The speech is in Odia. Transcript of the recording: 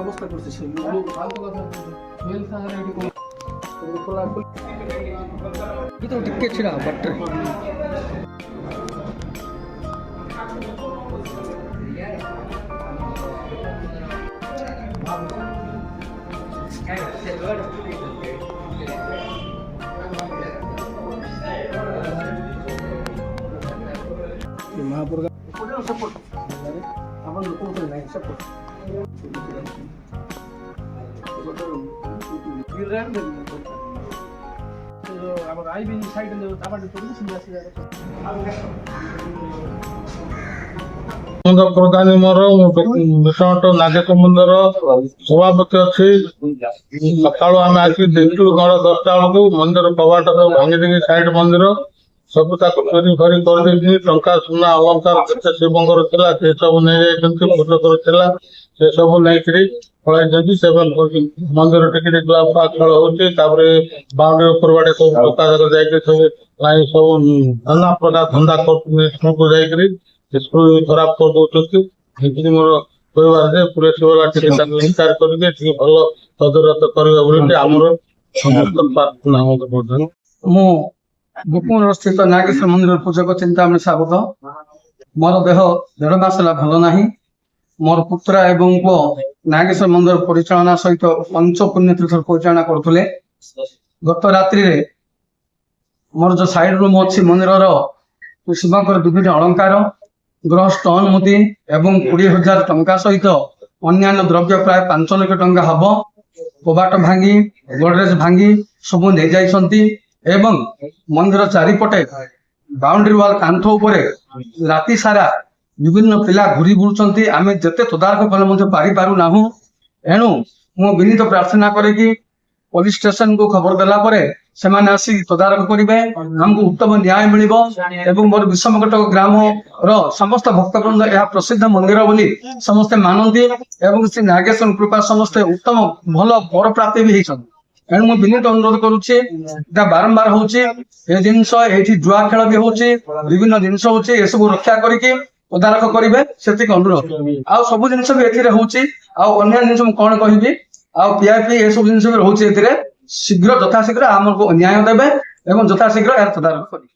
অবস্থা করতেছে ଟିକେ ଛିଡ଼ା ବାଟରେ महापुर सपोर्ट आपण लोक नाही सपोर्ट ଆମର ଆଇବି ସାଇଡ୍ ତାବାଟ ପଡ଼ିକି ସିଧା ସିଧା ପ୍ରଧାନୀ ମୋର ବିଷମଟ ନାଗେଶ ମନ୍ଦିର ସଭାପତି ଅଛି। ସକାଳୁ ଆମେ ଆସି ଦେଖିଲୁ ଘର 10ଟା ବେଳକୁ ମନ୍ଦିର କବାଟ ସବୁ ଭାଙ୍ଗି ଦେଇକି ସାଇଡ୍ ମନ୍ଦିର ସବୁ ତାକୁ ଚୋରି ଫୋରି କରିଦେଇଛି। ଟଙ୍କା ସୁନା ଅଳଙ୍କାର କେତେ ଶିବଙ୍କର ଥିଲା ସେ ସବୁ ନେଇଯାଇଛନ୍ତି। ପୂଜକର ଥିଲା ସେ ସବୁ ନେଇକିରି ପଳାଇଛନ୍ତି। ସେମାନେ ମନ୍ଦିର ଟିକେ କ୍ଲବ ଖେଳ ହଉଛି। ତାପରେ ବାଉଣ୍ଡରୀ ଉପର ବାଟେ ସବୁ ଟୋକା ଯାକ ଯାଇକି ସବୁ ସବୁ ନାନା ପ୍ରକାର ଧନ୍ଦା କରୁଛନ୍ତି। ସ୍କୁଲକୁ ଯାଇକିରି ସ୍କୁଲ ଖରାପ କରିଦଉଛନ୍ତି। ଏମିତି ମୋର କହିବାର ଯେ ପୁଲିସ ବାଲା ଟିକେ ତାକୁ ଇନକାର କରିକି ଟିକେ ଭଲ ତଦାରଖ କରିବେ ବୋଲି ଆମର ସମସ୍ତ ପ୍ରାର୍ଥନା କରୁଛନ୍ତି। ମୁଁ ଗୋପପୁର ସ୍ଥିତ ନାଗେଶ୍ୱର ମନ୍ଦିର ପୂଜକ ଚିନ୍ତାମଣି ସାବତ। ମୋର ଦେହ 1.5 ମାସ ହେଲା ଭଲ ନାହିଁ। ମୋର ପୁତ୍ର ଏବଂ ପୁଅ ନାଗେଶ୍ୱର ମନ୍ଦିର ପରିଚାଳନା ସହିତ ପଞ୍ଚ ପୁଣ୍ୟତୀର୍ଥ ପରିଚାଳନା କରୁଥିଲେ। ଗତ ରାତ୍ରିରେ ମୋର ଯୋଉ ସାଇଡ୍ ରୁମ୍ ଅଛି ମନ୍ଦିରର ଶିବଙ୍କର ବିଭିନ୍ନ ଅଳଙ୍କାର ଗ୍ରହ ଷ୍ଟୋନ୍ ମୁଦି ଏବଂ 20,000 ଟଙ୍କା ସହିତ ଅନ୍ୟାନ୍ୟ ଦ୍ରବ୍ୟ ପ୍ରାୟ 5 ଲକ୍ଷ ଟଙ୍କା ହବ କବାଟ ଭାଙ୍ଗି ଗୋଡରେଜ ଭାଙ୍ଗି ସବୁ ନେଇଯାଇଛନ୍ତି। ଏବଂ ମନ୍ଦିର ଚାରିପଟେ ବାଉଣ୍ଡରୀ ୱାଲ୍ କାନ୍ଥ ଉପରେ ରାତି ସାରା ବିଭିନ୍ନ ପିଲା ଘୁରି ବୁଲୁଛନ୍ତି। ଆମେ ଯେତେ ତଦାରଖ କଲେ ମଧ୍ୟ ପାରିପାରୁନାହୁଁ। ଏଣୁ ମୁଁ ବିନୀତ ପ୍ରାର୍ଥନା କରେକି ପୋଲିସ ଷ୍ଟେସନକୁ ଖବର ଦେଲା ପରେ ସେମାନେ ଆସି ତଦାରଖ କରିବେ, ଆମକୁ ଉତ୍ତମ ନ୍ୟାୟ ମିଳିବ। ଏବଂ ମୋର ବିଷମକଟକ ଗ୍ରାମର ସମସ୍ତ ଭକ୍ତବୃନ୍ଦ ଏହା ପ୍ରସିଦ୍ଧ ମନ୍ଦିର ବୋଲି ସମସ୍ତେ ମାନନ୍ତି ଏବଂ ଶ୍ରୀ ନାଗେଶ୍ୱର କୃପା ସମସ୍ତେ ଉତ୍ତମ ଭଲ ବର ପ୍ରାପ୍ତି ବି ହେଇଛନ୍ତି। ଏଣୁ ମୁଁ ବିନୀତ ଅନୁରୋଧ କରୁଛି, ଏଟା ବାରମ୍ବାର ହଉଛି ଏ ଜିନିଷ, ଏଇଠି ଜୁଆ ଖେଳ ବି ହଉଛି, ବିଭିନ୍ନ ଜିନିଷ ହଉଛି, ଏସବୁ ରକ୍ଷା କରିକି ତଦାରଖ କରିବେ ସେତିକି ଅନୁରୋଧ। ଆଉ ସବୁ ଜିନିଷ ବି ଏଥିରେ ହଉଛି। ଆଉ ଅନ୍ୟାନ୍ୟ ଜିନିଷ ମୁଁ କଣ କହିବି, ଆଉ ପିଆପି ଏସବୁ ଜିନିଷ ବି ରହୁଛି ଏଥିରେ। ଶୀଘ୍ର ଯଥାଶୀଘ୍ର ଆମକୁ ନ୍ୟାୟ ଦେବେ ଏବଂ ଯଥାଶୀଘ୍ର ଏହାର ତଦାରଖ କରିବେ।